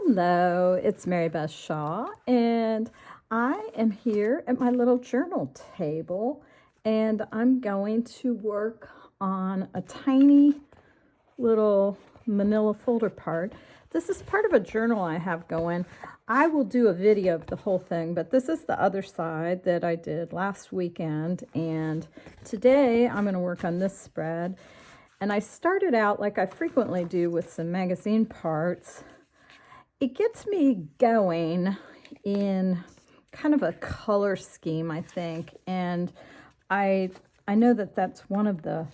Hello, it's Mary Beth Shaw, and I am here at my little journal table, and I'm going to work on a tiny little manila folder part. This is part of a journal I have going. I will do a video of the whole thing, but this is the other side that I did last weekend, and today I'm going to work on this spread. And I started out, like I frequently do, with some magazine parts. It gets me going in kind of a color scheme, I think, and I know that that's one of the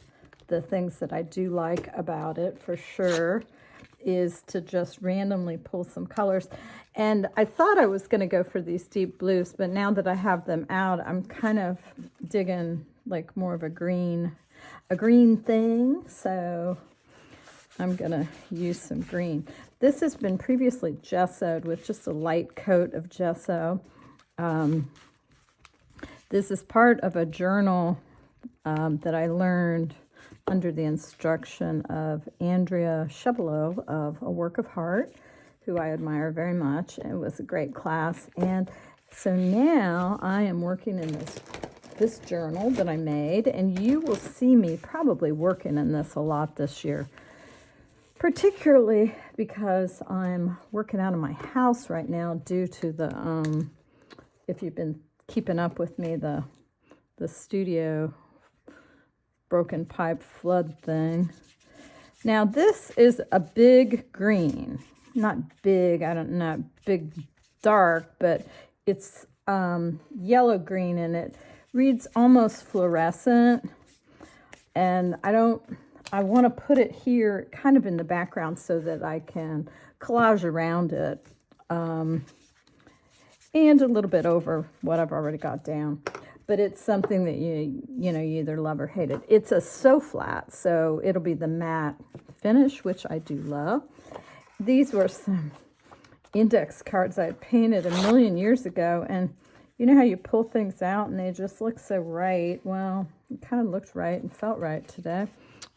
things that I do like about it for sure, is to just randomly pull some colors. And I thought I was going to go for these deep blues, but now that I have them out, I'm kind of digging like more of a green thing, so I'm gonna use some green. This has been previously gessoed with just a light coat of gesso. This is part of a journal that I learned under the instruction of Andrea Chevallot of A Work of Heart, who I admire very much. It was a great class, and so now I am working in this journal that I made, and you will see me probably working in this a lot this year, particularly because I'm working out of my house right now due to the, if you've been keeping up with me, the studio broken pipe flood thing. Now this is a big green, not big, I don't know, big dark, but it's yellow green, and it reads almost fluorescent, and I want to put it here kind of in the background so that I can collage around it, and a little bit over what I've already got down. But it's something that you either love or hate it. It's a so flat, so it'll be the matte finish, which I do love. These were some index cards I painted a million years ago, and you know how you pull things out and they just look so right? Well, it kind of looked right and felt right today.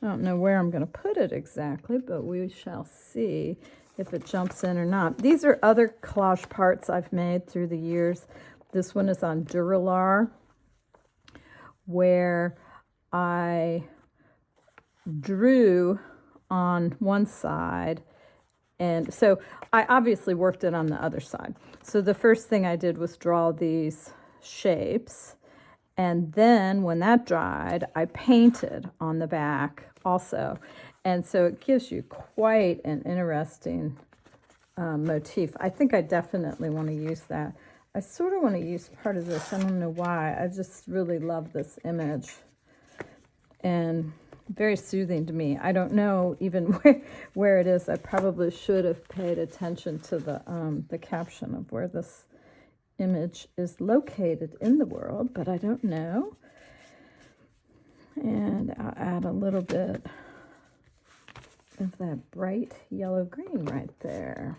I don't know where I'm going to put it exactly, but we shall see if it jumps in or not. These are other collage parts I've made through the years. This one is on Duralar, where I drew on one side, and so I obviously worked it on the other side. So the first thing I did was draw these shapes, and then when that dried, I painted on the back also. And so it gives you quite an interesting motif. I think I definitely want to use that. I sort of want to use part of this. I don't know why. I just really love this image, and very soothing to me. I don't know even where it is. I probably should have paid attention to the caption of where this image is located in the world, but I don't know. And I'll add a little bit of that bright yellow green right there.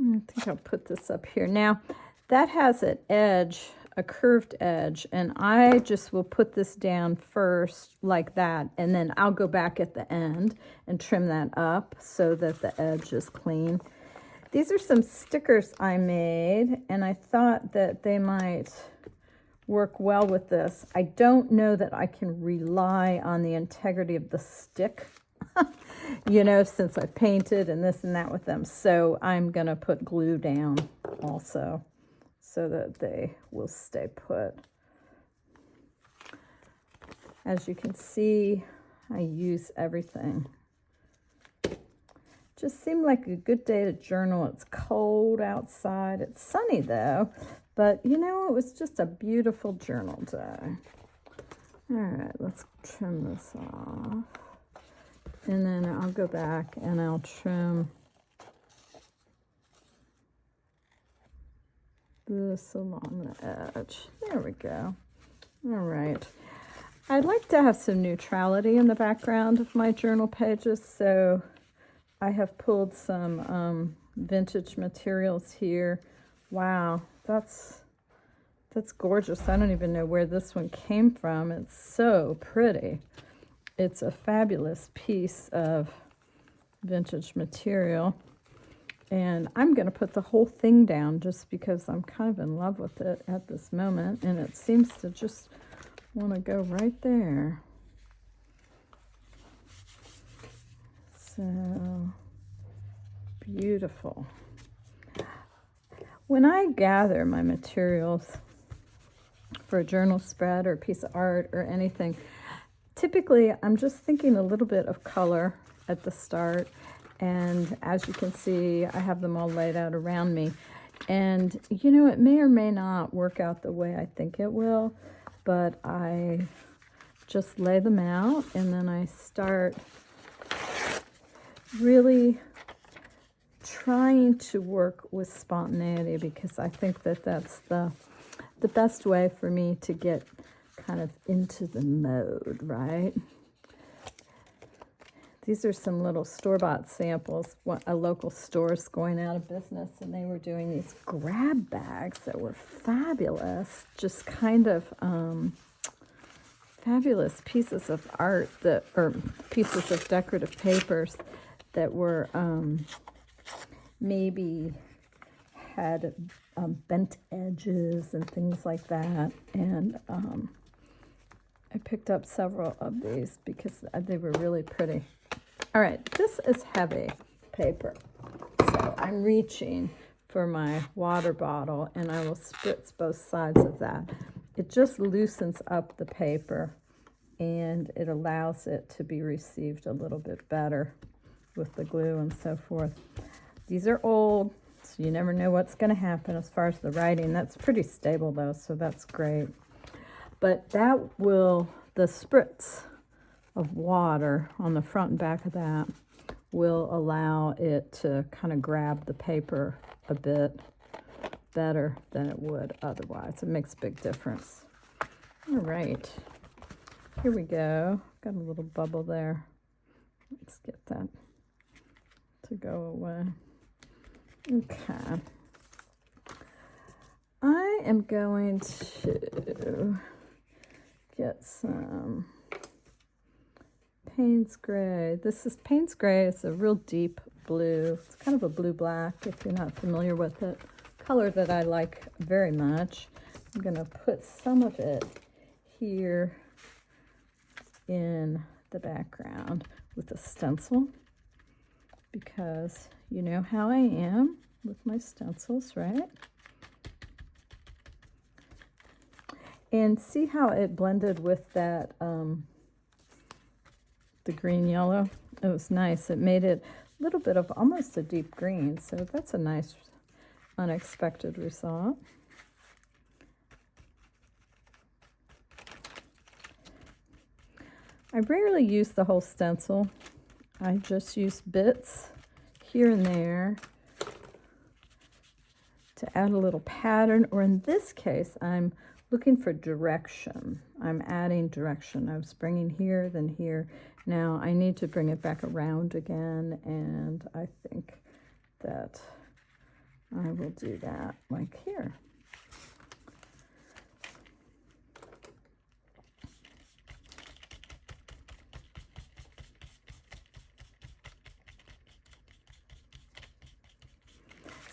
I think I'll put this up here. Now, that has an edge, a curved edge, and I just will put this down first like that, and then I'll go back at the end and trim that up so that the edge is clean. These are some stickers I made, and I thought that they might work well with this. I don't know that I can rely on the integrity of the stick, since I painted and this and that with them. So I'm going to put glue down also so that they will stay put. As you can see, I use everything. Just seemed like a good day to journal. It's cold outside. It's sunny though, but it was just a beautiful journal day. All right, let's trim this off. And then I'll go back and I'll trim this along the edge. There we go. All right. I'd like to have some neutrality in the background of my journal pages, so I have pulled some vintage materials here. Wow, that's gorgeous. I don't even know where this one came from. It's so pretty. It's a fabulous piece of vintage material. And I'm going to put the whole thing down just because I'm kind of in love with it at this moment. And it seems to just want to go right there. So beautiful. When I gather my materials for a journal spread or a piece of art or anything, typically I'm just thinking a little bit of color at the start. And as you can see, I have them all laid out around me. And, you know, it may or may not work out the way I think it will, but I just lay them out and then I start really trying to work with spontaneity, because I think that that's the best way for me to get kind of into the mode, right? These are some little store-bought samples. A local store's going out of business, and they were doing these grab bags that were fabulous, just kind of fabulous pieces of art or pieces of decorative papers that were maybe had bent edges and things like that. And I picked up several of these because they were really pretty. All right, this is heavy paper, so I'm reaching for my water bottle and I will spritz both sides of that. It just loosens up the paper and it allows it to be received a little bit better with the glue and so forth. These are old, so you never know what's going to happen as far as the writing. That's pretty stable though, so that's great. But that will, the spritz of water on the front and back of that will allow it to kind of grab the paper a bit better than it would otherwise. It makes a big difference. All right, here we go. Got a little bubble there. Let's get that to go away. Okay. I am going to get some Payne's Gray. This is Payne's Gray. It's a real deep blue. It's kind of a blue-black if you're not familiar with it. Color that I like very much. I'm going to put some of it here in the background with a stencil, because you know how I am with my stencils, right? And see how it blended with that the green yellow? It was nice. It made it a little bit of almost a deep green, so that's a nice unexpected result. I rarely use the whole stencil. I just use bits here and there to add a little pattern, or in this case, I'm looking for direction. I'm adding direction. I was bringing here, then here. Now I need to bring it back around again, and I think that I will do that like here.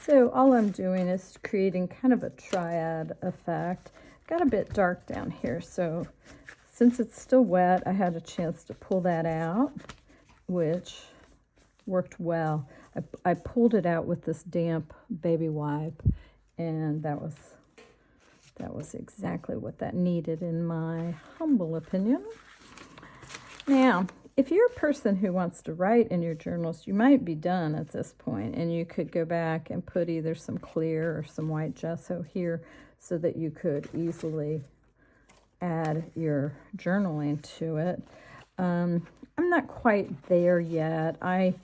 So all I'm doing is creating kind of a triad effect. Got a bit dark down here, so since it's still wet, I had a chance to pull that out, which worked well. I pulled it out with this damp baby wipe, and that was exactly what that needed in my humble opinion. Now, if you're a person who wants to write in your journals, you might be done at this point, and you could go back and put either some clear or some white gesso here so that you could easily add your journaling to it. I'm not quite there yet. I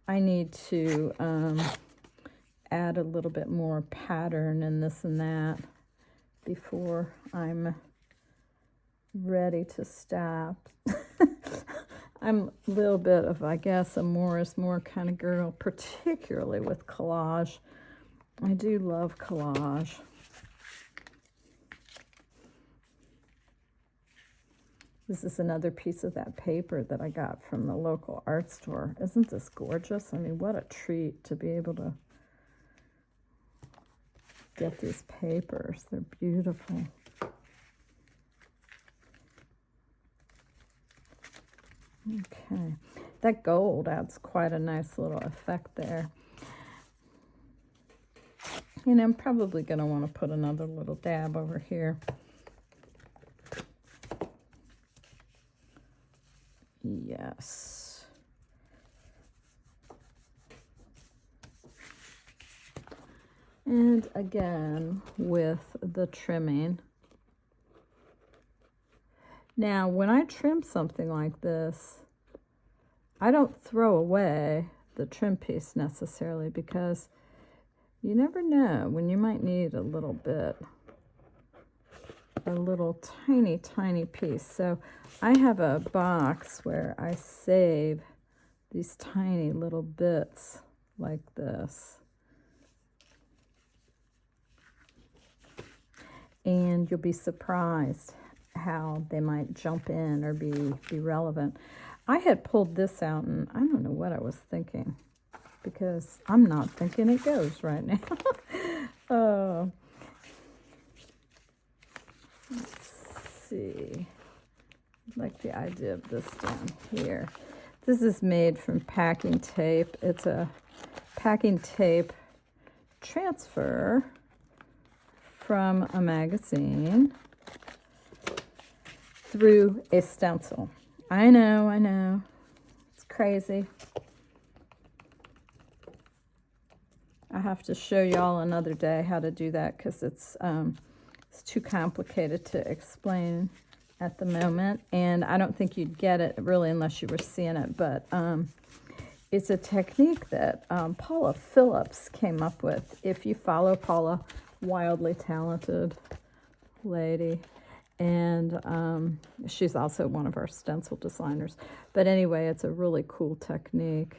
need to add a little bit more pattern and this and that before I'm ready to stop. I'm a little bit of, I guess, a more is more kind of girl, particularly with collage. I do love collage. This is another piece of that paper that I got from the local art store. Isn't this gorgeous? I mean, what a treat to be able to get these papers. They're beautiful. Okay, that gold adds quite a nice little effect there. And I'm probably going to want to put another little dab over here. Yes. And again, with the trimming. Now, when I trim something like this, I don't throw away the trim piece necessarily, because you never know when you might need a little bit, a little tiny, tiny piece. So I have a box where I save these tiny little bits like this. And you'll be surprised how they might jump in or be relevant. I had pulled this out and I don't know what I was thinking, because I'm not thinking it goes right now. Oh. Let's see. I like the idea of this down here. This is made from packing tape. It's a packing tape transfer from a magazine through a stencil. I know. It's crazy. I have to show y'all another day how to do that, because it's too complicated to explain at the moment, and I don't think you'd get it really unless you were seeing it, but it's a technique that Paula Phillips came up with. If you follow Paula, wildly talented lady, and she's also one of our stencil designers. But anyway, it's a really cool technique.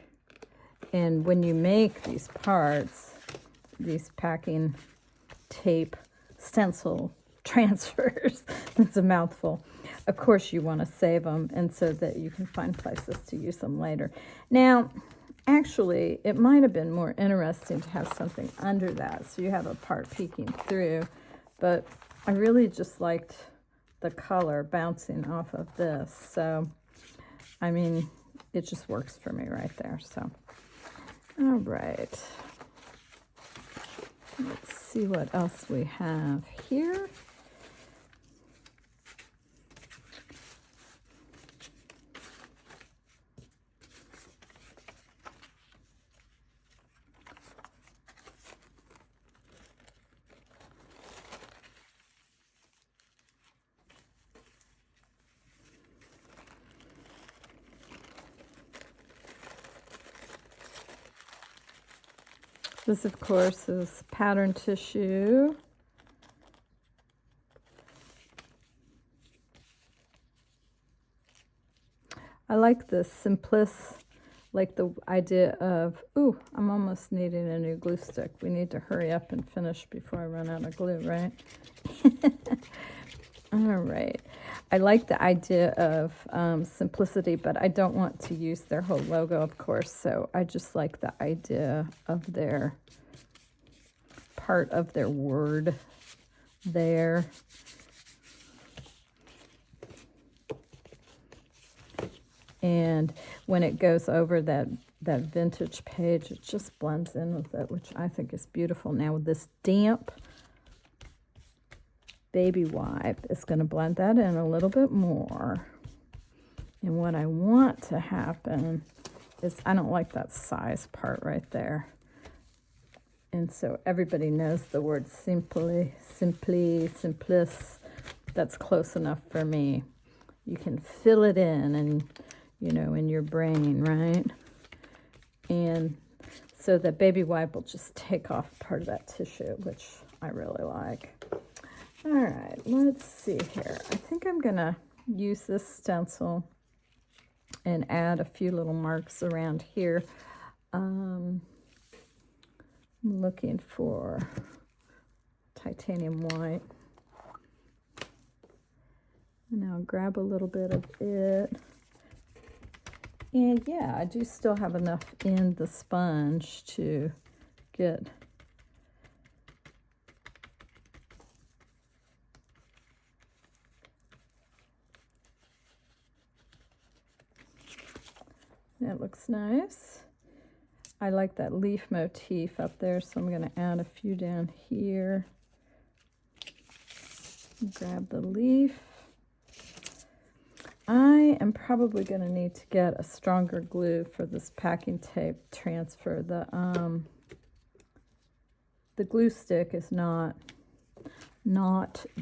And when you make these parts, these packing tape stencil transfers, it's a mouthful. Of course, you want to save them, and so that you can find places to use them later. Now, actually, it might have been more interesting to have something under that, so you have a part peeking through, but I really just liked the color bouncing off of this. So, I mean, it just works for me right there. So, all right. Let's see what else we have here. This, of course, is pattern tissue. I like the like the idea of, ooh, I'm almost needing a new glue stick. We need to hurry up and finish before I run out of glue, right? All right. I like the idea of simplicity, but I don't want to use their whole logo, of course, so I just like the idea of their part of their word there. And when it goes over that vintage page, it just blends in with it, which I think is beautiful. Now with this damp baby wipe, is going to blend that in a little bit more. And what I want to happen is, I don't like that size part right there. And so everybody knows the word simply, simplis. That's close enough for me. You can fill it in, and in your brain, right? And so the baby wipe will just take off part of that tissue, which I really like. All right, let's see here. I think I'm going to use this stencil and add a few little marks around here. I'm looking for titanium white. And I'll grab a little bit of it. And yeah, I do still have enough in the sponge to get that looks nice. I like that leaf motif up there, so I'm going to add a few down here. Grab the leaf. I am probably going to need to get a stronger glue for this packing tape transfer. The glue stick is not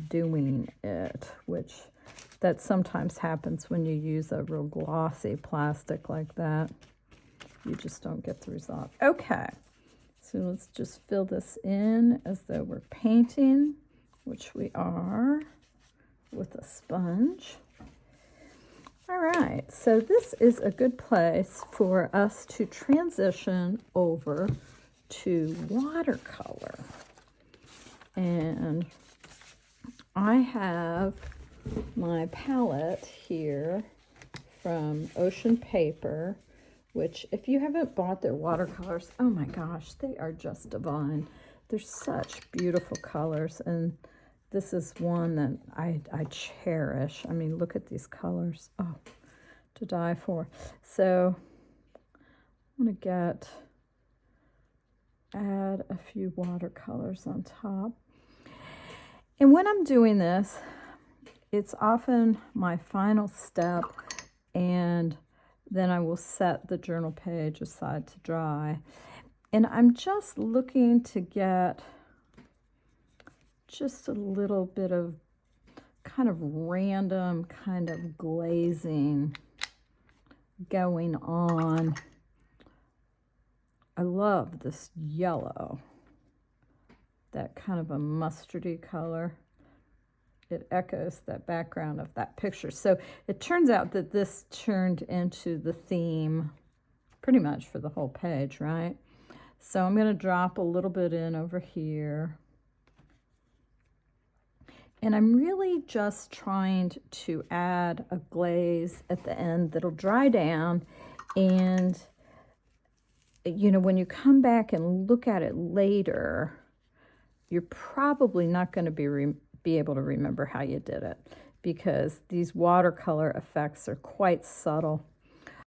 doing it, which that sometimes happens when you use a real glossy plastic like that. You just don't get the result. Okay, so let's just fill this in as though we're painting, which we are, with a sponge. All right, so this is a good place for us to transition over to watercolor. And I have my palette here from Ocean Paper, which if you haven't bought their watercolors, oh my gosh, they are just divine. They're such beautiful colors, and this is one that I cherish. I mean, look at these colors. Oh, to die for. So I'm going to add a few watercolors on top. And when I'm doing this, it's often my final step, and then I will set the journal page aside to dry. And I'm just looking to get just a little bit of kind of random kind of glazing going on. I love this yellow, that kind of a mustardy color. It echoes that background of that picture. So it turns out that this turned into the theme pretty much for the whole page, right? So I'm going to drop a little bit in over here. And I'm really just trying to add a glaze at the end that'll dry down. And, you know, when you come back and look at it later, you're probably not going to be able to remember how you did it, because these watercolor effects are quite subtle.